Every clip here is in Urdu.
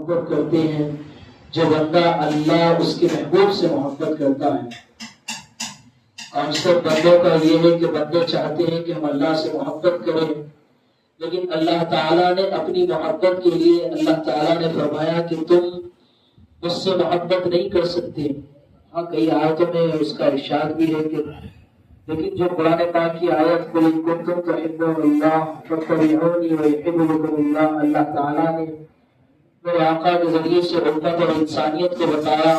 محبت کرتے ہیں جو بندہ اللہ اس کے محبوب سے محبت کرتا ہے۔ کانسیپٹ بندوں کا یہ ہے کہ بندے چاہتے ہیں کہ ہم اللہ سے محبت کریں، لیکن اللہ تعالیٰ نے اپنی محبت کے لیے اللہ تعالیٰ نے فرمایا کہ تم مجھ سے محبت نہیں کر سکتے۔ ہاں کئی آیتوں میں اس کا ارشاد بھی ہے کہ لیکن جو قرآن پاک کی آیت قُلْ إِن كُنتُمْ تُحِبُّونَ اللَّهَ فَاتَّبِعُونِي يُحْبِبْكُمُ اللَّهُ، اللہ تعالیٰ نے میرے آقا کے ذریعے سے امت اور انسانیت کو بتایا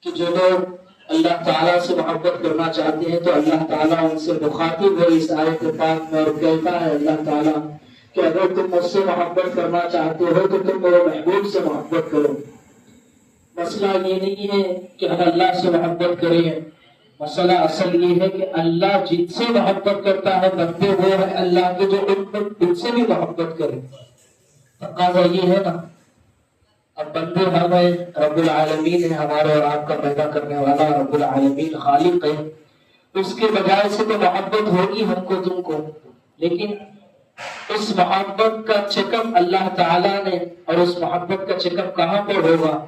کہ جو لوگ اللہ تعالیٰ سے محبت کرنا چاہتے ہیں تو اللہ تعالیٰ ان سے مخاطب ہے اس آیت پاک میں، اور کہتا ہے اللہ تعالیٰ کہ اگر تم مجھ سے محبت کرنا چاہتے ہو تو تم میرے محبوب سے محبت کرو۔ مسئلہ یہ نہیں ہے کہ ہم اللہ سے محبت کریں، مسئلہ اصل یہ ہے کہ اللہ جن سے محبت کرتا ہے بندے وہ ہے اللہ کے جو ان سے بھی محبت کرے۔ تقاضا یہ ہے نا، اب بندے ہمیں رب العالمین ہے، ہمارے اور آپ کا پیدا کرنے والا رب العالمین خالق ہے، اس کے بجائے سے تو محبت ہوگی ہم کو تم کو، لیکن اس محبت کا چیک اپ اللہ تعالیٰ نے، اور اس محبت کا چیک اپ کہاں پر ہوگا؟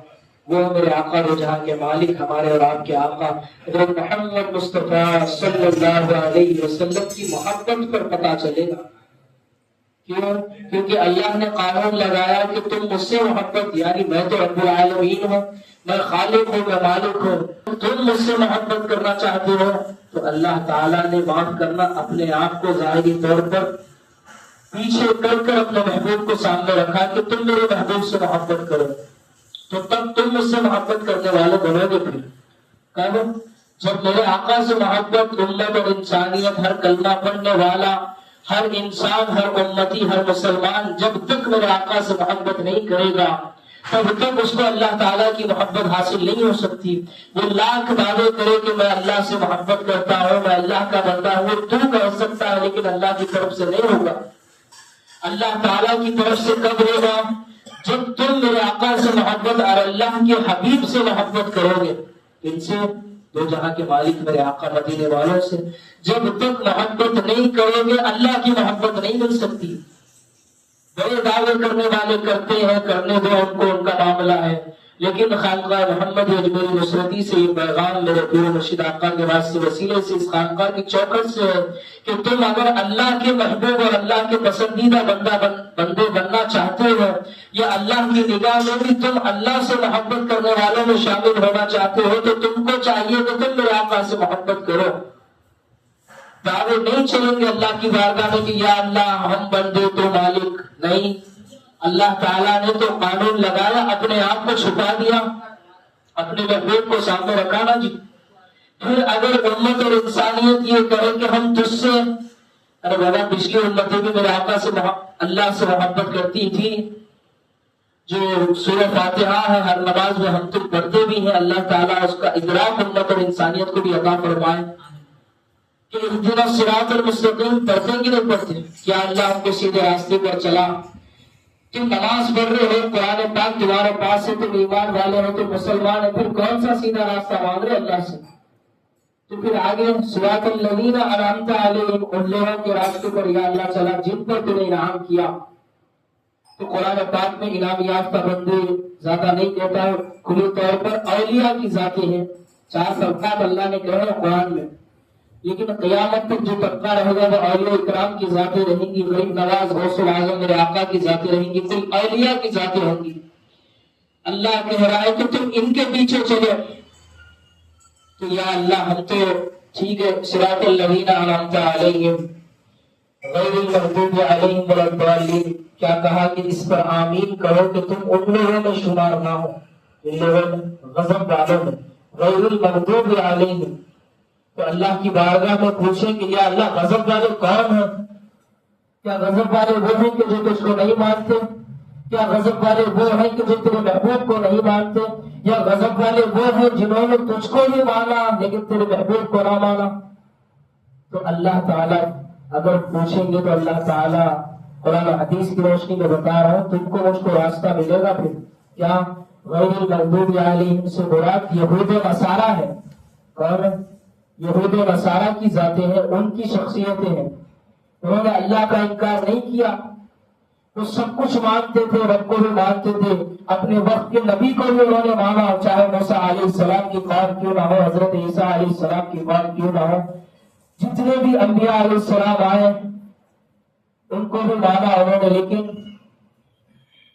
وہ میرے آقا دو جہاں کے مالک ہمارے اور آپ کے آقا حضرت محمد مصطفیٰ صلی اللہ علیہ وسلم کی محبت پر پتہ چلے گا۔ کیوں؟ کیونکہ اللہ نے قانون لگایا کہ تم مجھ سے محبت، یعنی میں تو رب العالمین ہوں، میں خالق ہوں، میں مالک ہوں، تم مجھ سے محبت کرنا چاہتے ہو تو اللہ تعالیٰ نے معاف کرنا اپنے آپ کو ظاہری طور پر پیچھے کر اپنے محبوب کو سامنے رکھا کہ تم میرے محبوب سے محبت کرو، تو تب تم مجھ سے محبت کرنے والے بنو گے۔ پھر کب؟ جب میرے آقا سے محبت امت اور انسانیت، ہر کلمہ پڑھنے والا، ہر انسان، ہر امتی، ہر مسلمان جب تک میرے آقا سے محبت نہیں کرے گا تب تک اس کو اللہ تعالیٰ کی محبت حاصل نہیں ہو سکتی۔ وہ لاکھ دعوے کرے کہ میں اللہ سے محبت کرتا ہوں، میں اللہ کا بندہ ہوں، تو کہہ سکتا ہے، لیکن اللہ کی طرف سے نہیں ہوگا۔ اللہ تعالیٰ کی طرف سے کب ہوگا؟ جب تم میرے آقا سے محبت اور اللہ کے حبیب سے محبت کرو گے، ان سے دو جہاں کے مالک میرے آقا مدینے والوں سے جب تک محبت نہیں کرو گے اللہ کی محبت نہیں مل سکتی۔ بڑے دعوے کرنے والے کرتے ہیں، کرنے دو ان کو، ان کا معاملہ ہے، لیکن خانقاہ محمد اجمیری نصرتی سے یہ پیغام میرے پیر مرشد آقا کے واسطے وسیلے سے اس خانقاہ کی چوکھٹ سے ہے کہ تم اگر اللہ کے محبوب اور اللہ کے پسندیدہ بندے بننا چاہتے ہو، یا اللہ کی نگاہ میں بھی تم اللہ سے محبت کرنے والوں میں شامل ہونا چاہتے ہو، تو تم کو چاہیے کہ تم میرے آقا سے محبت کرو۔ دعوے نہیں چلیں گے اللہ کی بارگاہ میں کہ یا اللہ ہم بندے تو مالک نہیں۔ اللہ تعالیٰ نے تو قانون لگایا، اپنے آپ کو چھپا دیا، اپنے محبوب کو سامنے رکھا نا جی۔ پھر اگر امت اور انسانیت یہ کرے کہ ہم تجھ سے، ارے بابا پچھلی امتیں بھی میرے آقا سے اللہ سے محبت کرتی تھی، جو سورہ فاتحہ ہے ہر نماز میں ہم تم پڑھتے بھی ہیں، اللہ تعالیٰ اس کا ادراک امت اور انسانیت کو بھی عطا فرمائے کہ اہدنا الصراط المستقیم پڑھتے کہ نہیں پڑھتے؟ کیا اللہ ہم کو سیدھے راستے پر چلا؟ تم نماز پڑھ رہے ہو، قرآن پاک تمہارے پاس ہے، تم ایمان والے ہو، تم مسلمان ہو، پھر کون سا سیدھا راستہ مانگ رہے اللہ سے؟ تو پھر آگے صراط الذین انعمت علیہم، ان لوگوں کے راستے پر یا اللہ چلا جن پر تم نے انعام کیا۔ تو قرآن پاک میں انعام یافتہ بندے زیادہ نہیں کہتا ہے، کھلی طور پر اولیاء کی ذاتیں ہیں، 4 طبقات اللہ نے کہے ہیں قرآن میں، لیکن قیامت تک جو طبقہ رہے گا وہ اولیاء اکرام کی ذاتیں رہیں گی، غریب نواز غوث الاعظم میرے آقا کی ذاتیں رہیں گی، کوئی اولیاء کی ذاتیں ہوں گی۔ اللہ کہہ رہا ہے کہ تم ان کے پیچھے چلو، تو یا اللہ ہم تو ٹھیک ہے، صراط الذین انعمت علیہم غیر المغضوب علیہم ولا الضالین، کیا کہا کہ اس پر آمین کہو کہ تم ان لوگوں میں شمار نہ ہو، ان لوگوں میں غضب والوں میں، غیر المغضوب علیہم۔ تو اللہ کی بارگاہ میں پوچھیں کہ یا اللہ غضب والے کون ہیں؟ کیا غضب والے وہ ہیں کہ جو تجھ کو نہیں مانتے؟ کیا غضب والے وہ ہیں کہ جو تیرے محبوب کو نہیں مانتے؟ یا غضب والے وہ ہیں جنہوں نے تجھ کو ہی مانا لیکن تیرے محبوب کو نہ مانا؟ تو اللہ تعالیٰ اگر پوچھیں گے تو اللہ تعالیٰ قرآن حدیث کی روشنی میں بتا رہا ہوں، تم کو مجھ کو راستہ ملے گا۔ پھر کیا غیر المغضوب علیہم سے مراد یہود و نصارہ ہے؟ کون ہے؟ یہود و نصارہ کی ذاتیں ہیں، ان کی شخصیتیں ہیں، انہوں نے اللہ کا انکار نہیں کیا، وہ سب کچھ مانتے تھے، رب کو بھی مانتے تھے، اپنے وقت کے نبی کو بھی انہوں نے مانا، چاہے موسیٰ علیہ السلام کی قوم کیوں نہ ہو، حضرت عیسیٰ علیہ السلام کی قوم کیوں نہ ہو، جتنے بھی انبیاء علیہ السلام آئے ان کو بھی مانا انہوں نے۔ لیکن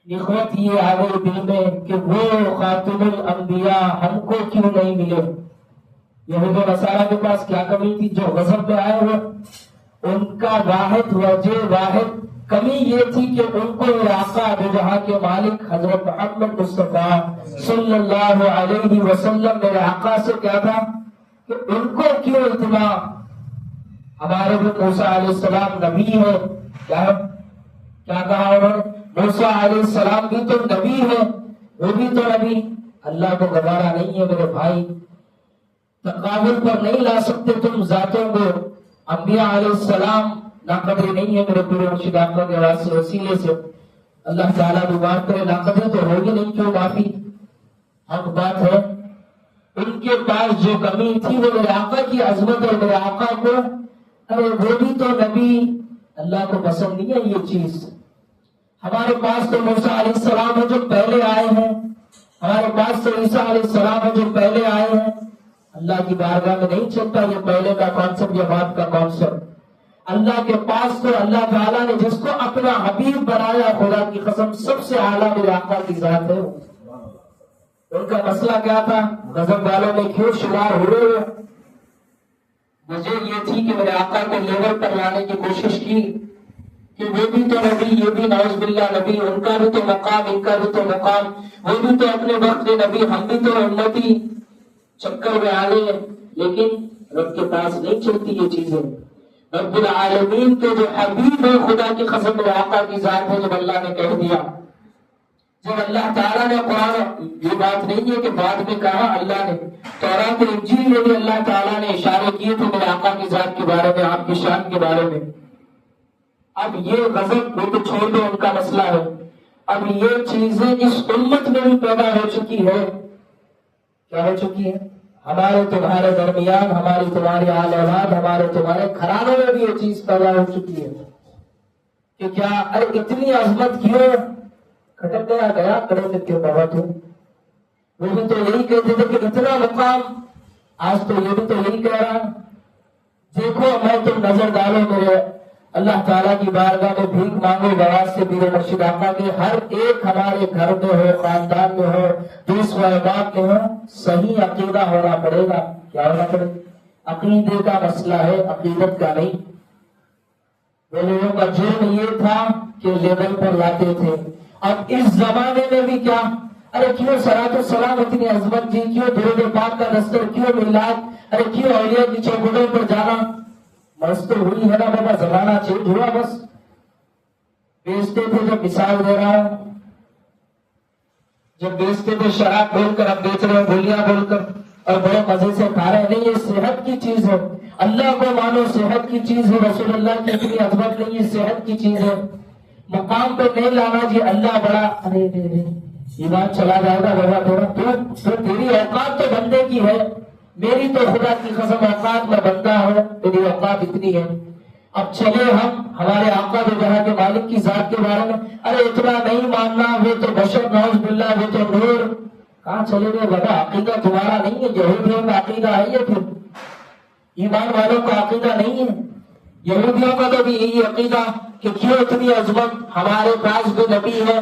نخوت یہ آ گئی دل میں کہ وہ خاتم الانبیاء ہم کو کیوں نہیں ملے۔ یہود و نصارہ کے پاس کیا کمی تھی؟ جو غضب میں آئے ہوئے، ان کا واحد وجہ، واحد کمی یہ تھی کہ ان کو آقا دو جہاں کے مالک حضرت محمد مصطفیٰ صلی اللہ علیہ وسلم میرے آقا سے کیا تھا کہ ان کو کیوں اتنا، ہمارے بھی موسیٰ علیہ السلام نبی ہے، کیا کہا انہوں نے؟ موسیٰ علیہ السلام بھی تو نبی ہے، وہ بھی تو نبی، اللہ کو گوارا نہیں ہے میرے بھائی، تقابل پر نہیں لا سکتے تم ذاتوں کو، انبیاء علیہ السلام ناقدر نہیں ہے میرے پورے مرشد آقا کے وسیلے سے اللہ تعالیٰ بھی معاف کرے، ناقدر تو ہوگی نہیں، کیوں معافی؟ حق بات ہے، ان کے پاس جو کمی تھی وہ میرے آقا کی عظمت اور میرے آقا کو، ارے وہ بھی تو نبی، اللہ کو پسند نہیں ہے یہ چیز۔ ہمارے پاس تو موسیٰ علیہ السلام ہے جو پہلے آئے ہیں، ہمارے پاس تو عیسیٰ علیہ السلام ہے جو پہلے آئے ہیں، اللہ کی بارگاہ میں نہیں چلتا یہ پہلے کا کانسیپٹ یا بعد کا کانسیپٹ۔ اللہ کے پاس تو اللہ تعالیٰ نے جس کو اپنا حبیب بنایا، خدا کی قسم سب سے اعلیٰ میرے آقا کی ذات ہے۔ ان کا مسئلہ کیا تھا؟ غضب والوں میں کیوں شمار ہوئے؟ مجھے یہ تھی کہ میرے آقا کو لیول پر لانے کی کوشش کی کہ وہ بھی تو نبی، یہ بھی نعوذ باللہ نبی، ان کا بھی تو مقام، ان کا بھی تو مقام، وہ بھی تو اپنے وقت کے نبی، ہم بھی تو امتی، چکر میں آ گئے۔ لیکن رب کے پاس نہیں چلتی یہ چیزیں۔ رب العالمین کے جو حبیب ہے، خدا کی قسم میرے آقا کی ذات ہے، جب اللہ نے کہہ دیا، جب اللہ تعالیٰ نے قرآن، یہ بات نہیں ہے کہ بعد میں کہا اللہ نے، تورات اور انجیل میں بھی اللہ تعالیٰ نے اشارے کیے تھے میرے آقا کی ذات کے بارے میں، آپ کی شان کے بارے میں۔ اب یہ غضب وہ تو چھوڑ دو، ان کا مسئلہ ہے، اب یہ چیزیں اس امت میں بھی پیدا ہو چکی ہے۔ کیا ہو چکی ہے؟ ہمارے تمہارے درمیان، ہماری تمہاری آل اولاد، ہمارے تمہارے گھرانوں میں بھی یہ چیز پیدا ہو چکی ہے کہ کیا، ارے اتنی عظمت کیوں؟ کھٹک گیا گیا کڑے کیوں بہت ہوں۔ وہ بھی تو یہی کہتے تھے کہ اتنا مقام، آج تو یہ بھی تو یہی کہہ رہا، دیکھو میں تم نظر ڈالو میرے اللہ تعالیٰ کی بارگاہ میں بھیک مانگو بواز سے پیر مرشد آقا کے، ہر ایک ہمارے گھر میں ہو، خاندان میں ہو، دوست و احباب میں ہو، صحیح عقیدہ ہونا پڑے گا۔ کیا ہونا پڑے گا؟ عقیدے کا مسئلہ ہے، عقیدت کا نہیں۔ وہ لوگوں کا جرم یہ تھا کہ لیول پر لاتے تھے۔ اب اس زمانے میں بھی کیا، ارے کیوں صلاۃ السلام اتنی عظمت جی، کیوں درود پاک کا دستر، کیوں میلاد، ارے کیوں اولیاء کی چوکھٹوں پر جانا؟ بس تو ہوئی ہے نا بابا، زمانہ چینج ہوا بس۔ بیچتے تھے، جب مثال دے رہا ہوں، جب بیچتے تھے شراب بول کر، اب بیچ رہے ہیں گولیاں بول کر، اور بڑے مزے سے کھا رہے ہیں۔ نہیں، یہ صحت کی چیز ہے، اللہ کو مانو، صحت کی چیز ہے، رسول اللہ کی اتنی عظمت نہیں ہے، صحت کی چیز ہے۔ مقام پہ نہیں لانا جی اللہ بڑا، ارے ایمان چلا جائے گا بابا تیرا، تو تیری اوقات تو بندے کی ہے، میری تو خدا کی قسم اوقات میں بندہ ہوں، میری اوقات اتنی ہے۔ اب چلے ہم ہمارے آقا دو جہاں کے مالک کی ذات کے بارے میں، ارے اتنا نہیں ماننا، وہ تو بشر نعوذ باللہ، وہ تو نور، کہاں چلے گئے بابا؟ عقیدہ تمہارا نہیں ہے، یہودیوں کا عقیدہ ہے یہ، پھر ایمان والوں کا عقیدہ نہیں ہے۔ یہودیوں کا تو بھی یہی عقیدہ کہ کیوں اتنی عظمت، ہمارے پاس بھی نبی ہے۔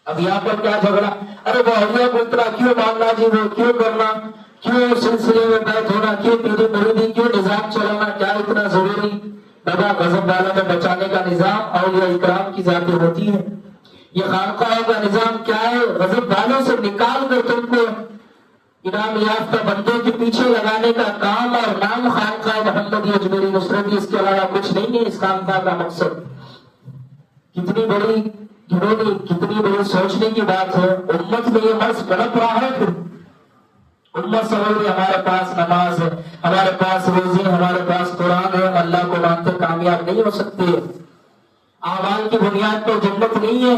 اب یہاں پر کیا جھگڑا، ارے وہ اولیاء کو اتنا کیوں ماننا جی، وہ کیوں کرنا، کیوں سلسلے میں بیعت ہونا، کیوں پیری مریدی، کیوں نظام چلانا، کیا اتنا ضروری؟ بابا غضب والوں میں بچانے کا نظام اولیاء اکرام کی ذاتیں ہوتی ہیں۔ یہ خانقاہوں کا نظام کیا ہے؟ غضب والوں سے نکال کر تم کو انعام یافتہ بندوں کے پیچھے لگانے کا کام اور نام خانقاہ محمدی اجمیری نصرتی، اس کے علاوہ کچھ نہیں ہے اس خانقاہ کا مقصد۔ کتنی بڑی گھنونی، کتنی بڑی سوچنے کی بات ہے، امت میں یہ مرض پنپ رہا ہے۔ پھر امت سمجھ رہی ہمارے پاس نماز ہے، ہمارے پاس روزی ہے، ہمارے پاس قرآن ہے، ہم اللہ کو مانتے کامیاب نہیں ہو سکتے۔ اعمال کی بنیاد پر جنت نہیں ہے۔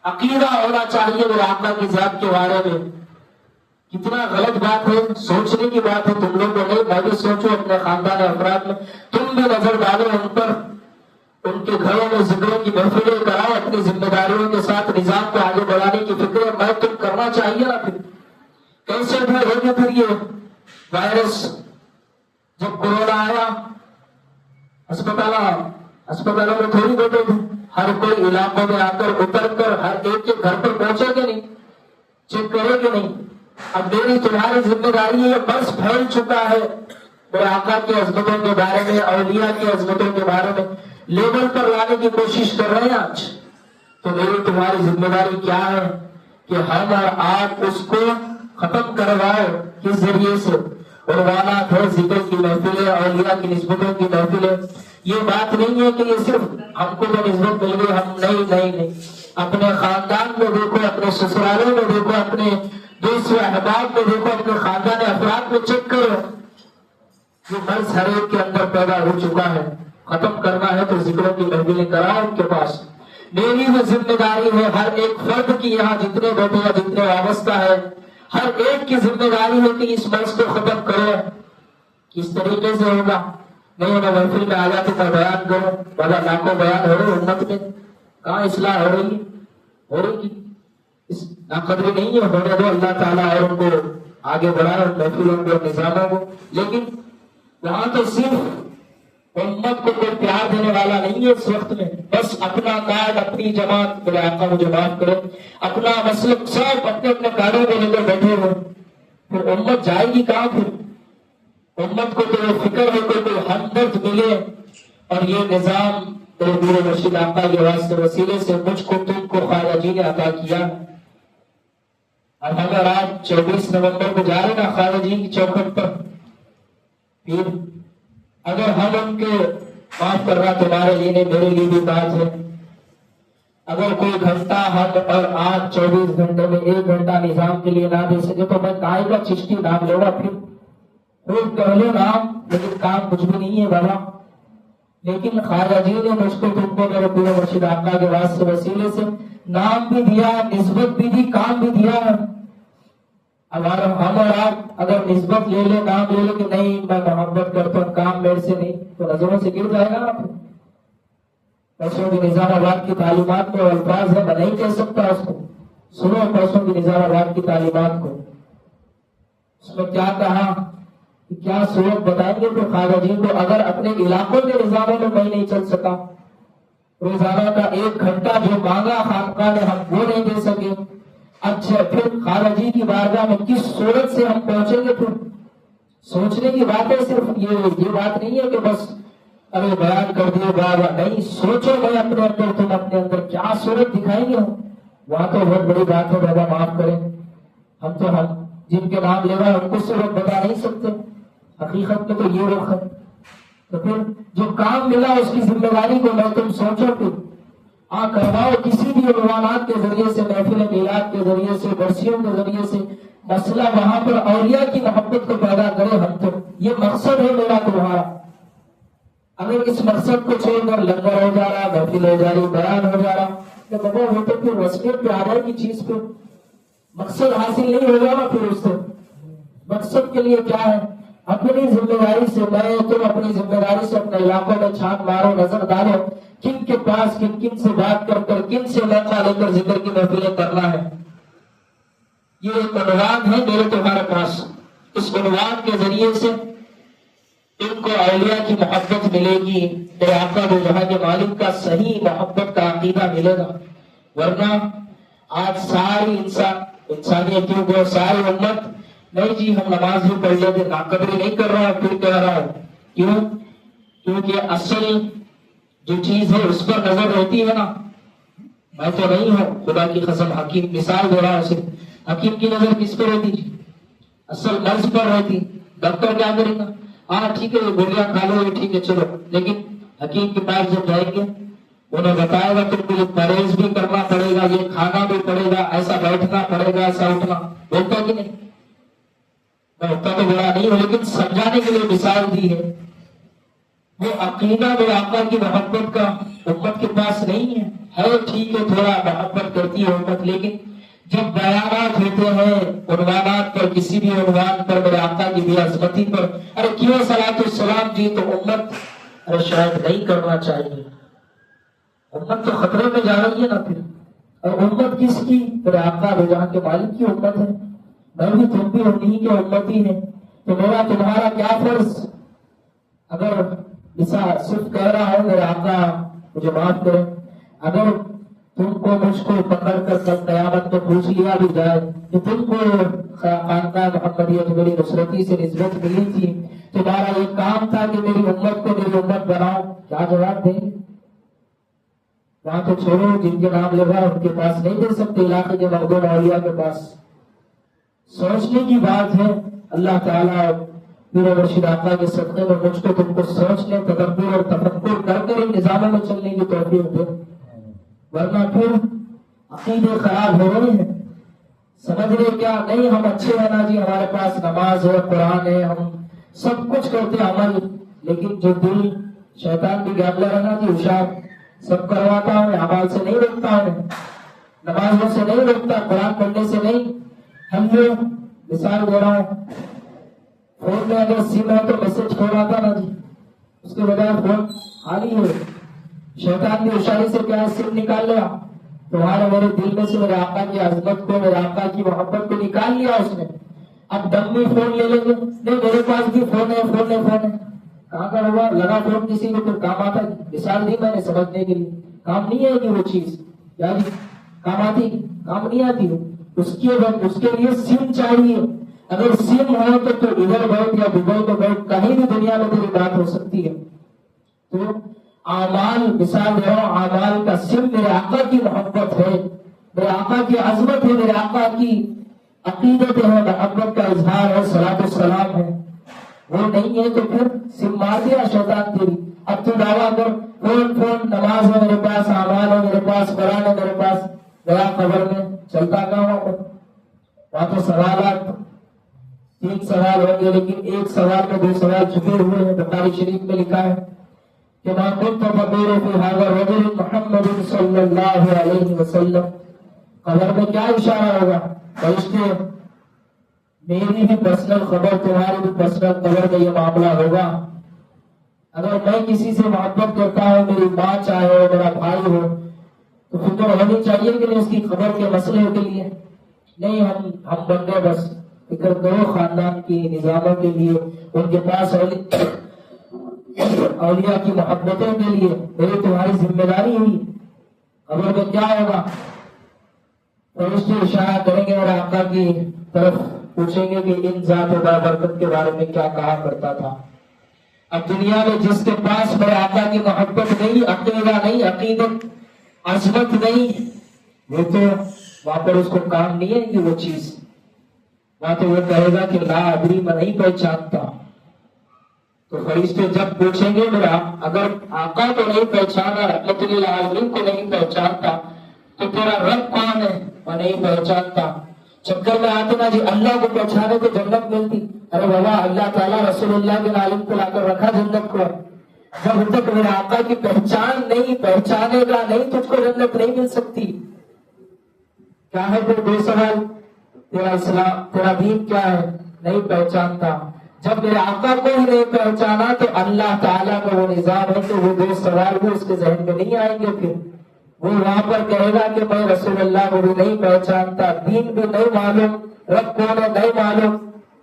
عقیدہ ہونا چاہیے میرے آقا کی ذات کے بارے میں۔ کتنا غلط بات ہے، سوچنے کی بات ہے، تم لوگ کو نہیں، میں بھی سوچو اپنے خاندان افراد میں، تم بھی نظر ڈالو ان پر۔ ان کے گھروں میں ذکروں کی محفلیں کراؤ، اپنی ذمہ داریوں کے ساتھ نظام کو آگے بڑھانے کی فکر میں تم کرنا چاہیے نا۔ پھر کیسے بھی ہوگی پھر یہ وائرس؟ جب کورونا آیا اسپتالوں میں تھوڑی بیٹھے تھے، ہر کوئی علاقوں میں آ کر اتر کر ہر ایک کے گھر پر پہنچے گے نہیں، چیک کرے گے نہیں۔ اب میری تمہاری ذمہ داری ہے، یہ مرض پھیل چکا ہے، میرے آقا کی عظمتوں کے بارے میں، اولیاء کی عظمتوں کے بارے میں لیبل پر لانے کی کوشش کر رہے ہیں آج۔ تو میری تمہاری ذمہ داری کیا ہے کہ ہم اور آپ اس کو ختم کروائے۔ کس ذریعے سے؟ عنوانات ہے، ذکر کی محفلیں، اولیاء کی نسبتوں کی محفلیں۔ یہ بات نہیں ہے کہ یہ صرف ہم کو جو نسبت مل گئی ہم نہیں، اپنے خاندان میں دیکھو، اپنے سسرالوں میں دیکھو، اپنے دوست و احباب میں دیکھو، اپنے خاندان افراد میں چیک کرو، یہ مرض ہر ایک کے اندر پیدا ہو چکا ہے۔ ختم کرنا ہے تو ذکروں کی محفلیں کراؤ ان کے پاس۔ میری وہ ذمہ داری ہے، ہر ایک فرد کی، یہاں جتنے بیٹھے ہیں، جتنے وابستہ ہے، ہر ایک کی ذمہ داری ہے کہ اس مرض کو ختم کرو۔ کس طریقے سے ہوگا؟ نہیں میں محفل میں آ جاتے میں بیان کروں، بڑا لاکھوں بیان ہو رہے امت میں، کہاں اصلاح ہو رہی ہے؟ ہو رہی کی اس ناقدری نہیں ہے، ہونے دو، اللہ تعالیٰ اور ان کو آگے بڑھائے، ان محفلوں کو، نظاموں کو۔ لیکن وہاں تو صرف امت کو کوئی پیار دینے والا نہیں ہے اس وقت میں، بس اپنا کارڈ، اپنی جماعت، میرے آقا مجھے معاف کرے، اپنا مسلک، سب اپنے اپنے کارڈوں میں لے کر بیٹھے ہو، پھر امت جائے گی کہاں؟ پھر امت کو تو یہ فکر ہے کہ کوئی ہمدرد ملے، اور یہ نظام میرے پیر مرشد آقا کے وسیلے سے مجھ کو، تم کو خواجہ جی نے عطا کیا۔ اب اگر آپ 24 نومبر کو جا رہے نا خواجہ جی کی چوکھٹ پر، پھر اگر ہم ان کے معاف کرنا تمہارے لیے نہیں، میرے لیے بھی بات ہے، اگر کوئی گھنٹہ ہم اور آپ 24 گھنٹے میں 1 گھنٹہ نظام کے لیے نہ دے سکے تو میں کائے کا چشتی نام لے گا؟ پھر روز کہہ لو نام، لیکن کام کچھ بھی نہیں ہے بابا۔ لیکن خواجہ جی نے مجھ کو، تم کو، میرے پیر مرشد آقا کے وسیلے سے نام بھی دیا، نسبت بھی دی، کام بھی دیا ہے۔ اب ہم اور آپ اگر نسبت لے لے، نام لے لے کہ نہیں میں محبت کرتا ہوں، کام میرے سے نہیں، تو نظروں سے گر جائے گا آپ۔ پیسوں کی نظام آباد کی تعلیمات میں الفاظ ہے، میں نہیں کہہ سکتا اس کو، سنو پیسوں کی نظام آباد کی تعلیمات کو، اس میں کیا کہا، کیا صورت بتائیں گے تو خواجہ جی کو اگر اپنے علاقوں کے نظاموں میں میں نہیں چل سکا، روزانہ کا 1 گھنٹہ جو مانگا خانقاہ نے ہم وہ نہیں دے سکے، اچھا پھر خواجہ جی کی بارگاہ میں کس صورت سے ہم پہنچیں گے؟ پھر سوچنے کی بات ہے، صرف یہ بات نہیں ہے کہ بس ارے بیان کر دیے بابا، نہیں، سوچو بھائی اپنے اندر، تم اپنے اندر کیا صورت دکھائیں گے ہم، وہاں تو بہت بڑی بات ہے بابا، معاف کریں، ہم جن کے نام لے رہا ہے ان کو صورت بتا نہیں سکتے، حقیقت میں تو یہ رخ ہے۔ تو پھر جو کام ملا اس کی ذمہ داری کو میں تم سوچو، پھر کرواؤ کسی بھی عنوانات کے ذریعے سے، محفل میلاد کے ذریعے سے، برسیوں کے ذریعے سے، مسئلہ وہاں پر اولیاء کی محبت کو پیدا کرے ہم تو، یہ مقصد ہے میرا تمہارا۔ اگر اس مقصد کو چھوڑ کر لنگر ہو جا رہا، محفل ہو جا رہی، بیان ہو جا رہا، تو بابا وہ تو پھر رسمیت پہ آ رہا کی چیز پہ مقصد حاصل نہیں ہوگا نا۔ پھر اس سے مقصد کے لیے کیا ہے؟ اپنی ذمہ داری سے، میں تم اپنی ذمہ داری سے اپنے علاقوں میں چھان مارو، نظر ڈالو، کن کے پاس کن سے بات کر کر، کن سے موقع لے کر ذکر کی محفلیں کرنا ہے۔ یہ ایک عنوان ہے میرے تمہارے پاس، اس عنوان کے ذریعے سے ان کو اولیاء کی محبت ملے گی، میرے آقا دو جہاں کے مالک کا صحیح محبت کا عقیدہ ملے گا۔ ورنہ آج ساری انسانیتوں کو، ساری امت، نہیں جی ہم نماز بھی پڑھ لیتے، ناقدری نہیں کر رہا، پھر کہہ رہا ہوں کیوں؟ کیونکہ اصل جو چیز ہے اس پر نظر رہتی ہے نا۔ میں تو نہیں ہوں، خدا کی قسم، حکیم مثال دے رہا ہوں صرف، حکیم کی نظر کس پر رہتی جی؟ اصل مرض پر رہتی۔ ڈاکٹر کیا کرے گا؟ ہاں ٹھیک ہے گولیاں کھا لو، ٹھیک ہے چلو، لیکن حکیم کے پاس جب جائیں گے انہیں بتائے گا تم کو یہ پرہیز بھی کرنا پڑے گا، یہ کھانا بھی پڑے گا، ایسا بیٹھنا پڑے گا، ایسا اٹھنا، بولتا کہ نہیں؟ میں اتنا تو بڑا نہیں ہوں لیکن سمجھانے کے لیے مثال دی ہے۔ وہ عقیدہ میرے آقا کی محبت کا امت کے پاس نہیں ہے ٹھیک ہے تھوڑا محبت کرتی ہے امت، لیکن جب بیانات ہوتے ہیں عنوانات پر، کسی بھی عنوان پر میرے آقا کی بے عظمتی پر، ارے کیوں صلاۃ السلام جی، تو امت ارے شاید نہیں کرنا چاہیے، امت تو خطرے میں جا رہی ہے نا پھر. اور امت کس کی؟ میرے آقا دو جہاں کے مالک کی امت ہے. میں بھی تم بھی انہیں کے امتی ہیں. تو میرا تمہارا کیا فرض؟ اگر صرف کہہ رہا ہوں میرے آقا مجھے معاف کریں، اگر تم کو مجھ کو پکڑ کر کل قیامت میں پوچھ لیا بھی جائے کہ تم کو خانقاہ محمدیہ میری نصرتی سے نسبت ملی تھی، تمہارا یہ کام تھا کہ میری امت کو میری امت بناؤ، کیا جواب دیں گے؟ وہاں تو چھوڑو، جن کے نام لے رہا ان کے پاس نہیں دے سکتے، علاقے کے مردوں اولیاء کے پاس. سوچنے کی بات ہے. اللہ تعالیٰ میرے مرشد آقا کے صدقے میں مجھ کو تم کو سوچنے، تدبر اور تفکر کر کر ان نظاموں میں چلنے کی توفیق دے. ورنہ پھر عقیدے خراب ہو رہے ہیں. سمجھ رہے کیا نہیں ہم اچھے ہیں نا جی، ہمارے پاس نماز ہے، قرآن ہے، ہم سب کچھ کرتے عمل، لیکن جو دل شیطان بھی گیبلر ہے نا جی، ہوشیار، سب کرواتا ہوں، اعمال سے نہیں روکتا ہوں، نمازوں سے نہیں روکتا، قرآن پڑھنے سے نہیں. ہم جو مثال دے رہا ہوں، فون میں اگر سم ہے تو میسج چھوڑ آتا نا جی، اس کے بجائے فون خالی ہے. شیطان کی اشارے سے کیا سم نکال لیا، تمہارے میرے دل میں سے میرے آقا کی عظمت کو، میرے آقا کی محبت کو نکال لیا اس نے. اب دم میں فون لے لیں گے، نہیں میرے پاس بھی فون ہے، فون ہے، فون ہے. کہاں کا ہوگا لگا فون کسی کو پھر کام آتا ہے. مثال دی میں نے سمجھنے کے لیے، کام نہیں آئے گی وہ چیز، یعنی کام آتی کام نہیں آتی. اس کے لیے سم چاہیے. اگر سم ہو تو ادھر بیٹھ یا دبئی میں بیٹھ، کہیں بھی دنیا میں تیری بات ہو سکتی ہے. تو اعمال، مثال دے رہا ہوں، اعمال کا سم میرے آقا کی محبت ہے، میرے آقا کی عظمت ہے، میرے آقا کی عقیدت ہے، محبت کا اظہار ہے، صلاۃ السلام ہے. وہ نہیں ہے تو پھر سم مار دیا شیطان تیری. اب تو دعویٰ کر فون نماز ہے میرے پاس، اعمال ہے میرے پاس، قرآن ہے میرے پاس، گیا خبر میں چلتا کہاں ہو. وہاں تو سوالات 3 سوال ہوں گے، لیکن ایک سوال میں 2 سوال چھپے ہوئے ہیں. بخاری شریف میں لکھا ہے کہ ما كنت تدور في هذا الرجل محمد صلی اللہ علیہ وسلم. خبر میں کیا اشارہ ہوگا؟ فرشتے میری بھی پرسنل خبر، تمہاری بھی پرسنل خبر میں یہ معاملہ ہوگا. اگر میں کسی سے محبت کرتا ہوں، میری ماں چاہے ہو، میرا بھائی ہو، تو فکر ہونی چاہیے کہ نہیں اس کی خبر کے مسئلے کے لیے. نہیں ہم بندے بس فکر کرو خاندان کی نظاموں کے لیے، ان کے پاس اولیاء کی محبتوں کے لیے. میری تمہاری ذمہ داری ہوئی. خبر میں کیا ہوگا؟ فرشتے اشارہ کریں گے اور آقا کی طرف پوچھیں گے کہ ان ذات و بابرکت کے بارے میں کیا کہا کرتا تھا. اب دنیا میں جس کے پاس میرے آقا کی محبت نہیں، عقیدہ نہیں، عقیدت، عظمت نہیں، وہ تو وہاں پر اس کو کام نہیں ہے کہ وہ چیز. وہاں تو وہ کہے گا کہ لا ادری، میں نہیں پہچانتا. تو فرشتے جب پوچھیں گے میرا اگر آقا کو نہیں پہچانا، رحمت للعالمین کو نہیں پہچانتا، تو تیرا رب کون ہے؟ میں نہیں پہچانتا. چکر میں آتے نا جی اللہ کو پہچانے تو جنت ملتی. ارے بابا اللہ تعالیٰ رسول اللہ کے عالم کو لا کر رکھا جنت کو. جب تک میرے آقا کی پہچان نہیں، پہچانے گا نہیں، تجھ کو جنت نہیں مل سکتی. کیا ہے پھر 2 سوال؟ تیرا اسلام، تیرا دین کیا ہے؟ نہیں پہچانتا. جب میرے آقا کو ہی نہیں پہچانا تو اللہ تعالیٰ کا وہ نظام ہے کہ وہ 2 سوال بھی اس کے ذہن میں نہیں آئیں گے. پھر وہ وہاں پر کہے گا کہ میں رسول اللہ کو بھی نہیں پہچانتا، دین بھی نہیں معلوم، رب کون ہے نہیں معلوم.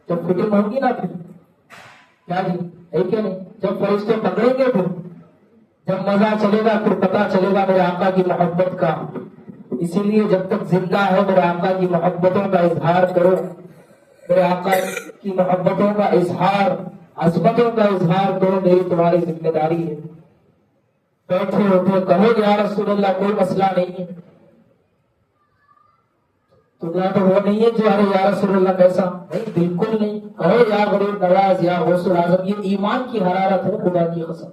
جب فٹنگ ہوگی نا پھر کیا جی ہے کہ نہیں؟ جب فرشتے پکڑیں گے، پھر جب مزہ چلے گا، پھر پتا چلے گا میرے آقا کی محبت کا. اسی لیے جب تک زندہ ہے میرے آقا کی محبتوں کا اظہار کرو، میرے آقا کی محبتوں کا اظہار، عظمتوں کا اظہار کرو. میری تمہاری ذمہ داری ہے. بیٹھے اٹھے کہو یا رسول اللہ، کوئی مسئلہ نہیں ہے. تمہارا تو وہ نہیں ہے جو ارے یا رسول اللہ کیسا، نہیں بالکل نہیں. کہو یا غریب نواز، یا غوث اعظم. یہ ایمان کی حرارت ہے خدا کی قسم.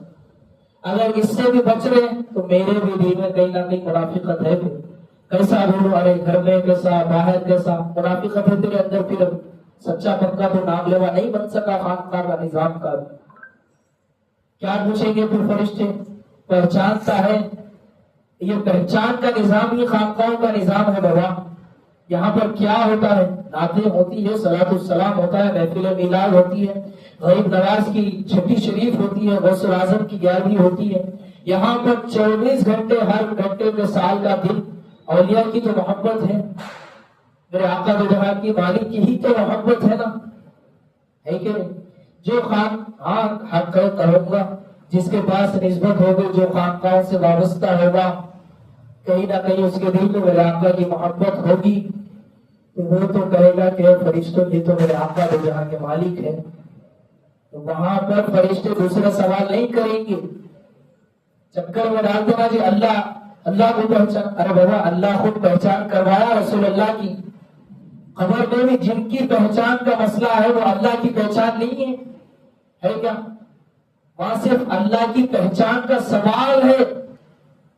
اگر اس سے بھی بچ رہے تو میرے بھی دل میں کہیں نہ کہیں منافقت ہے. پھر کیسا بولو، ارے گھر میں کیسا، باہر کیسا، منافقت ہے تیرے اندر. پھر سچا پکا تو نام لیوا نہیں بن سکا خانقاہ کا نظام کا. کیا پوچھیں گے پھر فرشتے؟ پہچانتا ہے؟ یہ پہچان کا نظام ہی خانقاہوں کا نظام ہے بابا. یہاں پر کیا ہوتا ہے؟ نعتیں ہوتی ہے، صلاۃ السلام ہوتا ہے، محفل میلاد ہوتی ہے، غریب نواز کی چھٹی شریف ہوتی ہے، غوث اعظم کی 11ویں ہوتی ہے. یہاں پر 24 گھنٹے ہر گھنٹے کے سال کا دن اولیاء کی تو محبت ہے، میرے آقا دو جہاں کی مالک کی ہی تو محبت ہے نا، ہے کہ نہیں؟ جو حق کروں گا، جس کے پاس نسبت ہوگی، جو خانقاہوں سے وابستہ ہوگا، کہیں نہ کہیں اس کے دل میں میرے آقا کی محبت ہوگی، تو وہ تو کہے گا کہ فرشتوں یہ تو میرے آقا دو جہاں کے مالک ہے. تو وہاں پر فرشتے دوسرا سوال نہیں کریں گے، چکر میں ڈال دینا جی اللہ کو پہچان. ارے بابا، اللہ خود پہچان کروایا رسول اللہ کی. خبر میں بھی جن کی پہچان کا مسئلہ ہے وہ اللہ کی پہچان نہیں ہے کیا؟ وہاں صرف اللہ کی پہچان کا سوال ہے،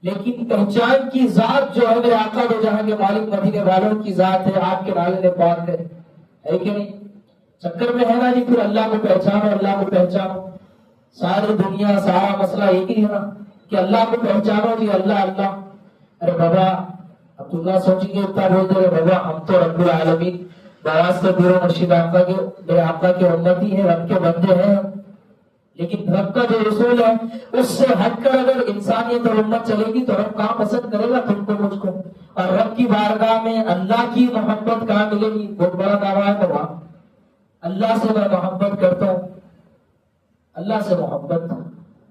لیکن پہچان کی ذات جو ہے میرے آقا دو جہاں کے مالک مدینے والوں کی ذات ہے، آپ کے نالے پاک ہے کہ نہیں؟ چکر میں ہے نا جی، پھر اللہ کو پہچانو، اللہ کو پہچانو. ساری دنیا سارا مسئلہ ایک ہی ہے نا کہ اللہ کو پہچانو جی، اللہ اللہ. ارے بابا، اب تم نہ سوچیں گے اتنا بول دے بابا ہم تو رب العالمین بواسطہ پیر و مرشد آقا کے میرے آقا کے امتی ہیں، رب کے بندے ہیں. لیکن رب کا جو رسول ہے اس سے ہٹ کر اگر انسانیت اور امت چلے گی تو رب کہاں پسند کرے گا تم کو مجھ کو؟ اور رب کی بارگاہ میں اللہ کی محبت کہاں ملے گی؟ بہت بڑا دعویٰ ہے بابا. اللہ سے میں محبت کرتا ہوں، اللہ سے محبت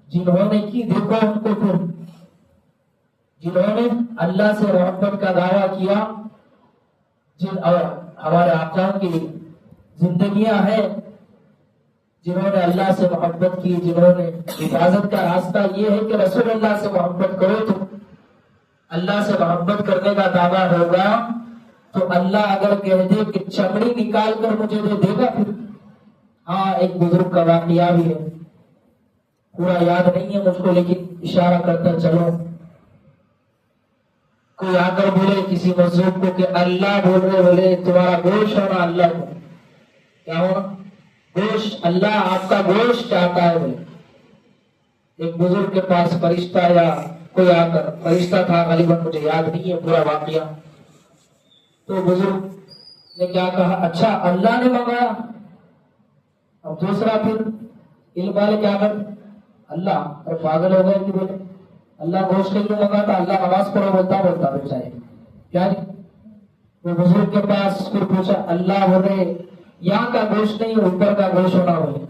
جنہوں نے کی، دیکھو ان کو، پھر جنہوں نے اللہ سے محبت کا دعویٰ کیا، اور ہمارے آقا کی زندگیاں ہیں جنہوں نے اللہ سے محبت کی، جنہوں نے حفاظت کا راستہ یہ ہے کہ رسول اللہ سے محبت کرو. تو اللہ سے محبت کرنے کا دعویٰ ہوگا تو اللہ اگر کہہ دے کہ چمڑی نکال کر مجھے دے گا پھر. ہاں، ایک بزرگ کا واقعہ بھی ہے، پورا یاد نہیں ہے مجھ کو، لیکن اشارہ کرتا چلو. کوئی آ کر بولے کسی مظلوم کو کہ اللہ بول رہے، بولے تمہارا گوشت ہونا اللہ کو کیا ہونا؟ گوشت. اللہ آپ کا گوشت چاہتا ہے. بولے ایک بزرگ کے پاس فرشتہ یا کوئی آ کر، فرشتہ تھا غالباً، مجھے یاد نہیں ہے پورا واقعہ. تو بزرگ نے کیا کہا؟ اچھا اللہ نے منگایا. اب دوسرا پھر علم والے کیا کر، اللہ پاگل ہو گئے کہ بولے اللہ گوشت کے لیے منگاتا، اللہ نماز پڑھو بولتا بیچارے کیا جی. وہ بزرگ کے پاس پھر پوچھا، اللہ بولے یہاں کا گوشت نہیں، اوپر کا گوشت ہونا، بولے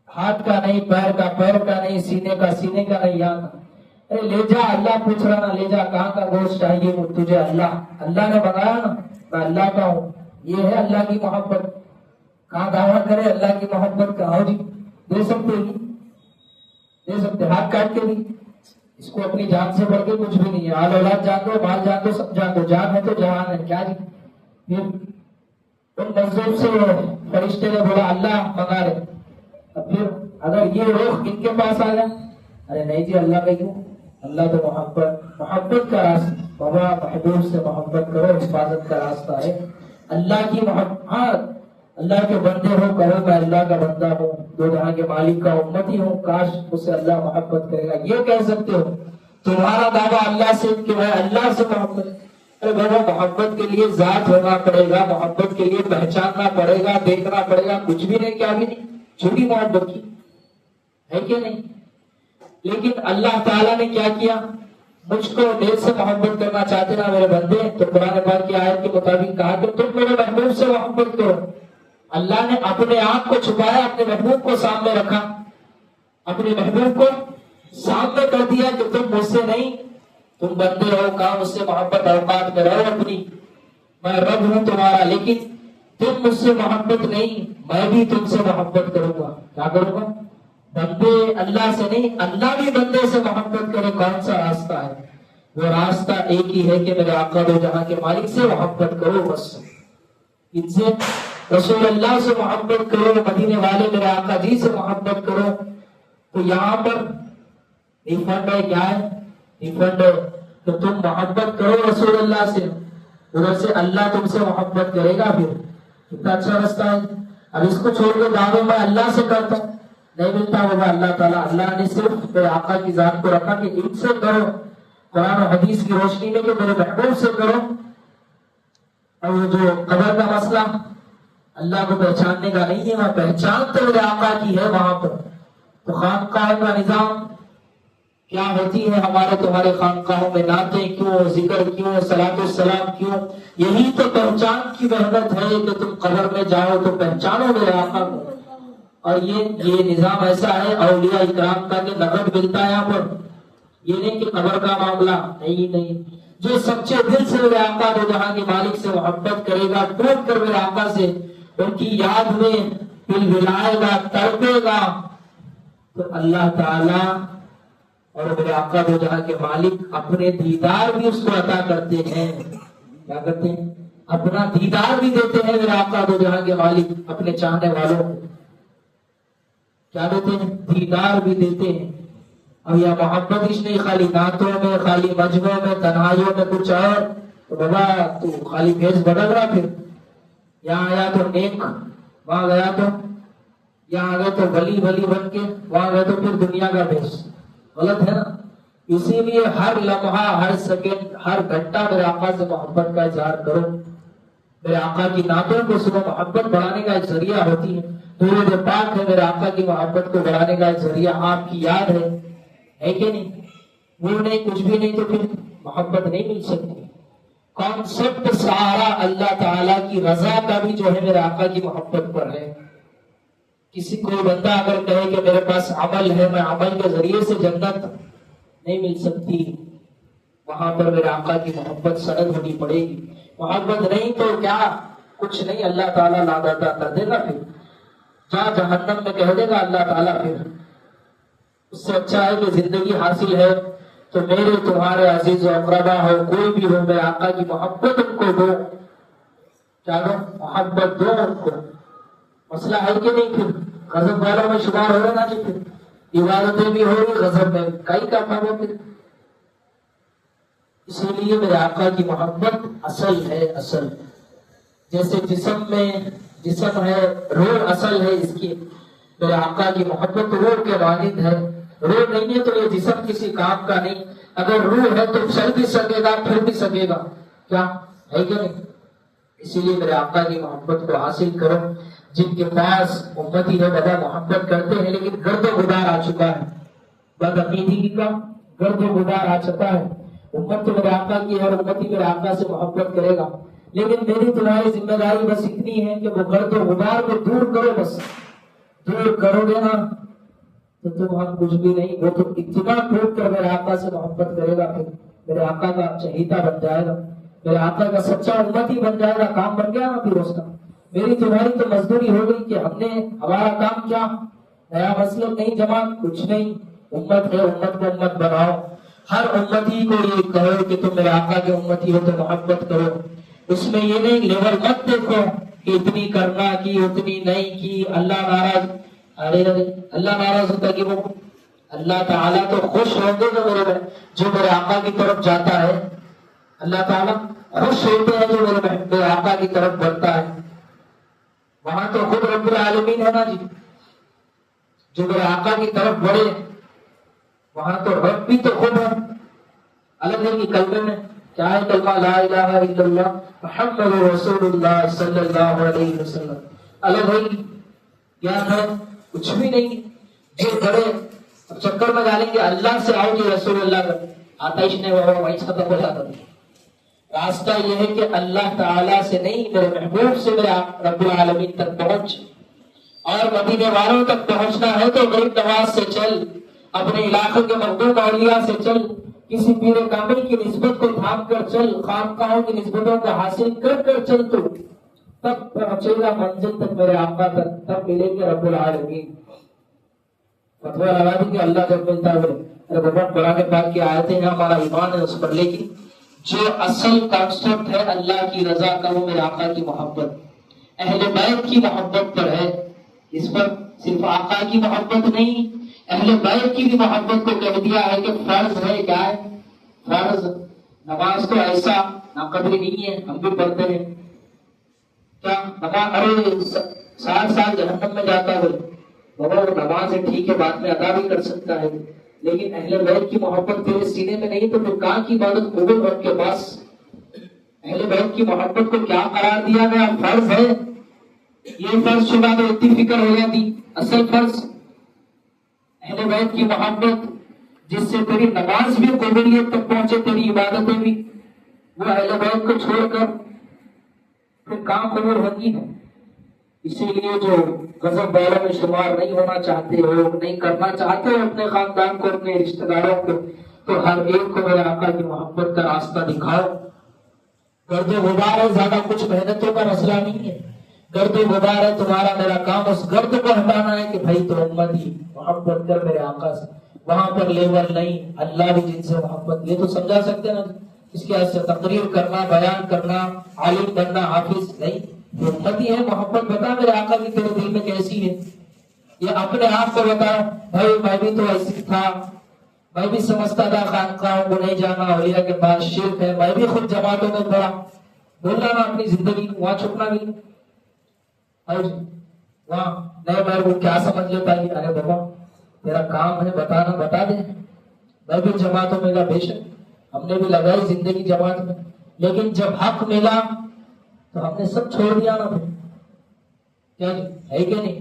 ہاتھ کا نہیں، پیر کا پیر کا نہیں، سینے کا سینے کا نہیں، یہاں کا. ارے لے جا، اللہ پوچھ رہا نا، لے جا، کہاں کا گوشت چاہیے تجھے؟ اللہ نے منگایا نا، میں اللہ کا ہوں. یہ ہے اللہ کی محبت. کہاں دعویٰ کرے اللہ کی محبت کا؟ ہو جی، دے سکتے ہی، دے سکتے، ہاتھ کاٹ کے بھی. اس کو اپنی جان سے بڑھ کے کچھ بھی نہیں ہے. آل اولاد جان دو، مال جان دو، سب جان دو، جان ہے تو جہان ہے کیا جی. پھر ان مظلوم سے فرشتے نے بولا اللہ منگا رہے. اب پھر اگر یہ روح ان کے پاس آ جائے، ارے نہیں جی اللہ کا کیوں؟ اللہ تو محبت کا راستہ. بابا محبوب سے محبت کرو، حفاظت کا راستہ ہے اللہ کی محبت. ہاں اللہ کے بندے ہو، کہو میں اللہ کا بندہ ہوں، دو جہاں کے مالک کا امتی ہوں، کاش اس سے اللہ محبت کرے گا، یہ کہہ سکتے ہو. تمہارا دعویٰ اللہ سے کہ میں اللہ سے محبت. ارے بابا محبت کے لیے ذات ہونا پڑے گا، محبت کے لیے پہچاننا پڑے گا، دیکھنا پڑے گا. کچھ بھی نہیں، کیا بھی نہیں، چھوٹی محبت کی ہے کہ نہیں. لیکن اللہ تعالیٰ نے کیا کیا؟ مجھ کو دل سے محبت کرنا چاہتے نا میرے بندے، تو قرآن پاک کی آیت کے مطابق کہا کہ تم میرے محبوب سے محبت کرو. اللہ نے اپنے آپ کو چھپایا، اپنے محبوب کو سامنے رکھا، اپنے محبوب کو سامنے کر دیا کہ تم مجھ سے نہیں، تم بندے ہو، کہاں مجھ سے محبت اوقات میں رہو اپنی، میں رب ہوں تمہارا، لیکن تم مجھ سے محبت نہیں، میں بھی تم سے محبت کروں گا. کیا کروں گا؟ بندے اللہ سے نہیں، اللہ بھی بندے سے محبت کرے. کون سا راستہ ہے؟ وہ راستہ ایک ہی ہے کہ میرے آقا دو جہاں کے مالک سے محبت کرو. بس ان سے رسول اللہ سے محبت کرو، مدینے والے میرے آقا جی سے محبت کرو. تو یہاں پر ریفنڈ ہے، کیا ہے ریفنڈ ہے کہ تم محبت کرو رسول اللہ سے، ادھر سے اللہ تم سے محبت کرے گا. پھر کتنا اچھا راستہ ہے. اب اس کو چھوڑ کے دعوے میں اللہ سے کرتا ہوں، نہیں ملتا ہوگا. اللہ تعالیٰ، اللہ نے صرف میرے آقا کی ذات کو رکھا کہ ان سے کرو، قرآن و حدیث کی روشنی میں کہ میرے محبوب سے کرو. اور وہ جو قبر کا مسئلہ اللہ کو پہچاننے کا نہیں ہے، وہاں پہچان تو میرے آقا کی ہے وہاں پر. تو خانقاہ کا نظام کیا ہوتی ہے ہمارے تمہارے خانقاہوں میں نعتیں کیوں، ذکر کیوں، صلاۃ السلام کیوں؟ یہی تو پہچان کی محنت ہے کہ تم قبر میں جاؤ تو پہچانو میرے آقا کو۔ اور یہ نظام ایسا ہے اولیاء اکرام کا کہ نقد ملتا ہے یہاں پر، یہ نہیں کہ قبر کا معاملہ نہیں۔ جو سچے دل سے میرے آقا دو جہاں کے مالک سے محبت کرے گا، ٹوٹ کر میرے آقا سے ان کی یاد میں پلپلائے گا، تڑپے گا، تو اللہ تعالی اور میرے آقا دو جہاں کے مالک اپنے دیدار بھی اس کو عطا کرتے ہیں۔ کیا کرتے ہیں؟ اپنا دیدار بھی دیتے ہیں میرے آقا دو جہاں کے مالک اپنے چاہنے والوں کو۔ کیا دیتے ہیں؟ دیدار بھی دیتے ہیں۔ اب یہ محبت اس نہیں خالی نعتوں میں، خالی مجمعوں میں، تنہائیوں میں کچھ اور، تو بابا تو خالی بھیس بدل رہا، پھر یہاں آیا تو نیک، وہاں گیا تو یہاں گئے تو ولی بن کے، وہاں گئے تو پھر دنیا کا بھیس، غلط ہے نا۔ اسی لیے ہر لمحہ، ہر سیکنڈ، ہر گھنٹہ میرے آقا سے محبت کا اظہار کرو۔ میرے آقا کی نعتوں کو صبح محبت بڑھانے کا ایک ذریعہ ہوتی ہے، درود پاک ہے میرے آقا کی محبت کو بڑھانے کا ایک ذریعہ، آپ کی یاد ہے کہ نہیں؟ وہ نہیں، کچھ بھی نہیں تو پھر محبت نہیں مل سکتی۔ کانسیپٹ سارا اللہ تعالیٰ کی رضا کا بھی جو ہے میرے آقا کی محبت پر ہے۔ کسی کوئی بندہ اگر کہے کہ میرے پاس عمل ہے، میں عمل کے ذریعے سے جنت نہیں مل سکتی، وہاں پر میرے آقا کی محبت سند ہونی پڑے گی۔ محبت نہیں تو کیا کچھ نہیں، اللہ تعالیٰ لاداتا کر دے گا، پھر جہاں جہنم میں کہہ دے گا اللہ تعالیٰ۔ پھر اس سے اچھا ہے کہ زندگی حاصل ہے تو میرے تمہارے عزیز و اقربا ہو، کوئی بھی ہو، میرے آقا کی محبت ان کو دو۔ کیا دو؟ محبت دو ان کو۔ مسئلہ ہے کہ نہیں؟ پھر غضب والوں میں شمار ہو رہا جی، پھر عبادتیں بھی ہو رہی، غضب میں کئی کا کام ہو۔ پھر اسی لیے میرے آقا کی محبت اصل ہے، اصل جیسے جسم میں جسم ہے، روح اصل ہے اس کی، میرے آقا کی محبت روح کے مانند ہے۔ روح نہیں ہے تو یہ جسم کسی کام کا نہیں، اگر روح ہے تو چل بھی سکے گا، پھر بھی سکے گا، کیا ہے کہ نہیں؟ اسی لیے میرے آقا کی محبت کو حاصل کرو۔ جن کے پاس امتی ہے بڑا محبت کرتے ہیں لیکن گرد و غبار آ چکا ہے، بدعقیدگی کا گرد و غبار آ چکا ہے۔ امت تو میرے آقا کی ہے، امتی میرے آقا سے محبت کرے گا، لیکن میری تمہاری ذمہ داری بس اتنی ہے کہ وہ گرد و غبار کو دور کرو۔ بس دور کرو گے نا تو تم ہم کچھ بھی نہیں، وہ تو اتنا ٹوٹ کر میرے آقا سے محبت کرے گا، پھر میرے آقا کا چہیتا بن جائے گا، میرے آقا کا سچا امتی بن جائے گا، کام بن گیا نا پھر اس کا۔ میری تمہاری تو مزدوری ہو گئی کہ ہم نے ہمارا کام کیا، نیا مسلک نہیں، جماعت کچھ نہیں، امت ہے، امت کو امت بناؤ۔ ہر امتی کو یہ کہو کہ تم میرے آقا کے امتی ہو تو محبت کرو۔ اس میں یہ نہیں لیول مت دیکھو کہ اتنی کرنا کی، اتنی نہیں کی، اللہ ناراض، ارے اللہ ناراض ہوتا کہ وہ اللہ تعالیٰ تو خوش ہوں گے جو میرے آقا کی طرف جاتا ہے، اللہ تعالیٰ خوش ہوتے ہیں جو میرے آقا کی طرف بڑھتا ہے۔ وہاں تو خود رب العالمین ہے نا جی، جو میرے آقا کی طرف بڑھے، وہاں تو رب بھی تو خود ہے۔ الگ ہے کہ کلمے میں کیا ہے؟ کلمہ لا الہ الا اللہ محمد رسول اللہ صلی اللہ علیہ وسلم الگ ہے، کیا ہے؟ کچھ بھی نہیں۔ جو بڑے چکر میں ڈالیں گے اللہ سے آؤ گے، رسول اللہ کا آتا ہی نہیں، وہ وہیں سے بولا تھا۔ راستہ یہ ہے کہ اللہ تعالیٰ سے نہیں، میرے محبوب سے میرے رب العالمین تک پہنچ، اور مدینے والوں تک پہنچنا ہے تو غریب نواز سے چل، اپنے علاقے کے محبوب اولیاء سے چل، کسی پیر کامل کی نسبت کو تھام کر چل، خانقاہوں کی نسبتوں کو حاصل کر کر چل، تو تب پہنچے گا منزل تک، میرے آقا تک، تب ملے گے رب العالمین۔ فتویٰ لگا دیں کہ اللہ جب ملتا ہے، بہت قرآن پاک کی آیتیں ہیں، ہمارا ایمان ہے اس پر، لیکن جو اصل کانسیپٹ ہے اللہ کی رضا کا، وہ میرے آقا کی محبت، اہل بیت کی محبت پر ہے۔ اس پر صرف آقا کی محبت نہیں، اہل بیت کی بھی محبت کو کہہ دیا ہے کہ فرض ہے۔ کیا ہے فرض؟ نماز تو ایسا ناقدری نہیں ہے، ہم بھی پڑھتے ہیں، کیا نماز ارے 60 سال جہنم میں جاتا ہے، بابا وہ نماز ہے ٹھیک ہے، بعد میں ادا بھی کر سکتا ہے، لیکن اہل بیت کی محبت تیرے سینے میں نہیں تو پھر کہاں کی عبادت قبول رب کے پاس؟ اہل بیت کی محبت کو کیا قرار دیا گیا؟ فرض ہے۔ یہ فرض شدہ تو اتنی فکر ہو جاتی، اصل فرض اہل بیت کی محبت جس سے تیری نماز بھی قبولیت تک پہنچے، تیری عبادتیں بھی، وہ اہل بیت کو چھوڑ کر پھر کہاں قبول ہوگی؟ اسی لیے جو غضب والوں میں شمار نہیں ہونا چاہتے ہو، نہیں کرنا چاہتے ہو اپنے خاندان کو، اپنے رشتہ داروں کو، تو ہر ایک کو میرے آقا کی محبت کا راستہ دکھاؤ۔ گرد و غبار ہے، زیادہ کچھ محنتوں کا مسئلہ نہیں ہے، گرد و غبار ہے، تمہارا میرا کام اس گرد کو ہٹانا ہے کہ بھائی تو امت ہی محبت کر میرے آقا سے، وہاں پر لیول نہیں، اللہ بھی جن سے محبت، یہ تو سمجھا سکتے نا، اس کے سے تقریر کرنا، بیان کرنا، عالم بننا، حافظ نہیں، جو امتی ہے محبت بتا میرے آقا کی تیرے دل میں کیسی ہے، یہ اپنے آپ کو بتا، بھائی میں بھی تو ایسی تھا، میں بھی سمجھتا تھا خانقاہوں کو نہیں جانا، اولیاء کے پاس شرک ہے، میں بھی خود جماعتوں میں پڑا، بولنا نا اپنی زندگی کو، وہاں چھپنا نہیں، وہاں نہیں میں وہ کیا سمجھ لیتا ہے، ارے بابا تیرا کام ہے بتانا، بتا دے، میں بھی جماعتوں میں گا، بے شک ہم نے بھی لگائی زندگی جماعت میں، لیکن جب حق ملا تو ہم نے سب چھوڑ دیا نا، پھر کیا ہے کہ نہیں،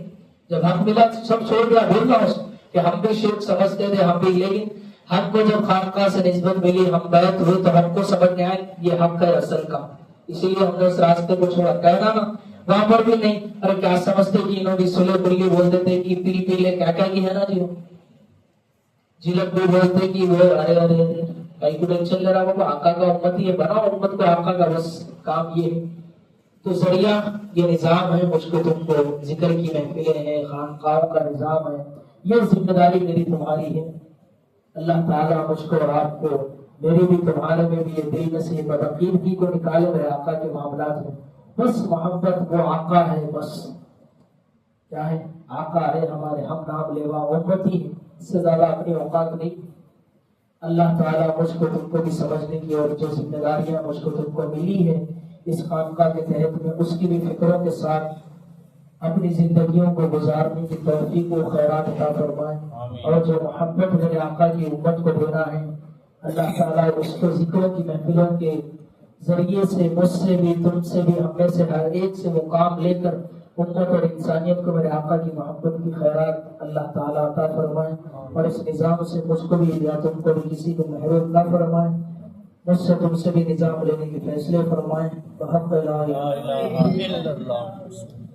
جب حق ملا سب چھوڑ دیا، بھول رہا ہوں کہ ہم بھی شرک سمجھتے تھے، ہم بھی، لیکن ہم کو جب خانقاہ سے نسبت ملی، ہم بیعت ہوئے تو ہم کو سمجھ میں آئے یہ حق ہے اصل کا، اسی لیے ہم نے اس راستے کو چھوڑا، کہنا نا وہاں پر بھی نہیں، ارے کیا سمجھتے کہ انہوں بھی سلے پڑیے بولتے تھے کہ پی لے کیا کی ہے نا جی لگ بھی بولتے کہ وہ ارے کئی کو ٹینشن لے رہا بابا، آقا کا امت ہی ہے، بناؤ امت کو آقا کا، بس کام یہ ہے، تو ذریعہ یہ نظام ہے، مجھ کو تم کو ذکر کی محفلیں ہیں، خانقاہوں کا نظام ہے، یہ ذمہ داری میری تمہاری ہے، اللہ تعالیٰ مجھ کو اور آپ کو، میری بھی تمہارے میں بھی یہ دل میں سے یہ بدعقیدگی کو نکالے میرے آقا کے معاملات میں، بس محبت وہ آقا ہے، بس کیا ہے، آقا ہے ہمارے، ہم نام لیوا امتی ہے، اس سے زیادہ اپنی اوقات نہیں۔ اللہ تعالیٰ مجھ کو تم کو بھی سمجھنے کی اور جو ذمہ داریاں مجھ کو تم کو ملی ہے اس خانقاہ کے تحت میں، اس کی بھی فکروں کے ساتھ اپنی زندگیوں کو گزارنے کی توفیق و خیرات عطا فرمائے، اور جو محبت میرے آقا کی امت کو دینا ہے اللہ تعالیٰ اس کو ذکروں کی محفلوں کے ذریعے سے، مجھ سے بھی، تم سے بھی، ہم میں سے ہر ایک سے وہ کام لے کر امت اور انسانیت کو میرے آقا کی محبت کی خیرات اللہ تعالیٰ عطا فرمائے، اور اس نظام سے مجھ کو بھی یا تم کو بھی کسی کو محروم نہ فرمائے، مجھ سے تم سے بھی نظام لینے کے فیصلے فرمائے، بحق لا الہ الا اللہ۔